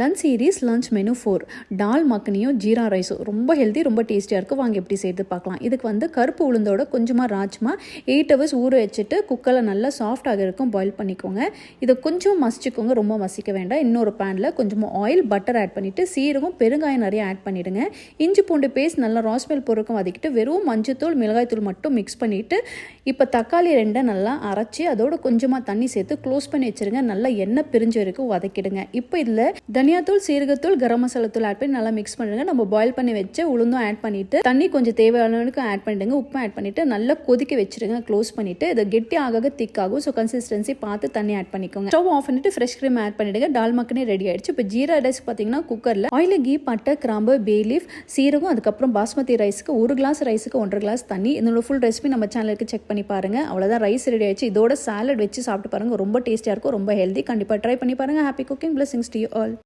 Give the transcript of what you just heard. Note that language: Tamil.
லஞ்ச் சீரீஸ் லஞ்ச் மெனு 4 டால் மக்னியும் ஜீரா ரைஸும் ரொம்ப ஹெல்த்தி, ரொம்ப டேஸ்டியாக இருக்கும். வாங்க எப்படி செய்து பார்க்கலாம். இதுக்கு வந்து கருப்பு உளுந்தோட கொஞ்சமாக ராஜ்மா 8 ஹவர்ஸ் ஊற வச்சுட்டு குக்கரில் நல்லா சாஃப்டாக இருக்கும் பாயில் பண்ணிக்கோங்க. இதை கொஞ்சம் மசிச்சுக்கோங்க, ரொம்ப மசிக்க வேண்டாம். இன்னொரு பேனில் கொஞ்சமாக ஆயில் பட்டர் ஆட் பண்ணிவிட்டு சீரகம் பெருங்காயம் நிறைய ஆட் பண்ணிவிடுங்க. இஞ்சி பூண்டு பேஸ்ட் நல்லா ராஸ்மெல் பொருட்கும் வதக்கிட்டு வெறும் மஞ்சத்தூள் மிளகாய்த்தூள் மட்டும் மிக்ஸ் பண்ணிவிட்டு இப்போ தக்காளி 2 நல்லா அரைச்சி அதோட கொஞ்சமாக தண்ணி சேர்த்து க்ளோஸ் பண்ணி வச்சுருங்க. நல்லா எண்ணெய் பிரிஞ்ச வரைக்கும் வதக்கிடுங்க. இப்போ இதில் தனியாத்தூள், சீரகத்தூள், கரம் மசாலா தூள் ஆட் பண்ணி நல்லா மிக்ஸ் பண்ணிடுங்க. நம்ம பாயில் பண்ணி வச்ச உளுந்தும் ஆட் பண்ணிட்டு தண்ணி கொஞ்சம் தேவையானவனுக்கு ஆட் பண்ணிடுங்க. உப்பு ஆட் பண்ணிட்டு நல்லா கொதிக்க வச்சிருங்க. க்ளோஸ் பண்ணிட்டு இதை கெட்டி ஆக திக்காகும். ஸோ கன்சிஸ்டன்சி பார்த்து தண்ணி ஆட் பண்ணிக்கோங்க. ஸ்டவ் ஆஃப் பண்ணிட்டு ஃப்ரெஷ் க்ரீம் ஆட் பண்ணிடுங்க. டால் மக்கனே ரெடி ஆயிடுச்சு. இப்போ ஜீரா ரைஸ் பார்த்தீங்கன்னா குக்கரில் ஆயில், கீ, பட்டை, கிராம்பு, பே லீஃப், சீரகம், அதுக்கப்புறம் பாஸ்மதி ரைஸ்க்கு 1 கிளாஸ் ரைஸுக்கு 1.5 கிளாஸ் தண்ணி. இதோட ஃபுல் ரெசிபி நம்ம சேனலுக்கு செக் பண்ணி பாருங்க. அவ்வளோதான், ரைஸ் ரெடி ஆயிடுச்சு. இதோட சாலட் வச்சு சாப்பிட்டு பாருங்க. ரொம்ப டேஸ்டியாக இருக்கும், ரொம்ப ஹெல்தி. கண்டிப்பாக ட்ரை பண்ணி பாருங்க. Happy cooking, blessings to you all.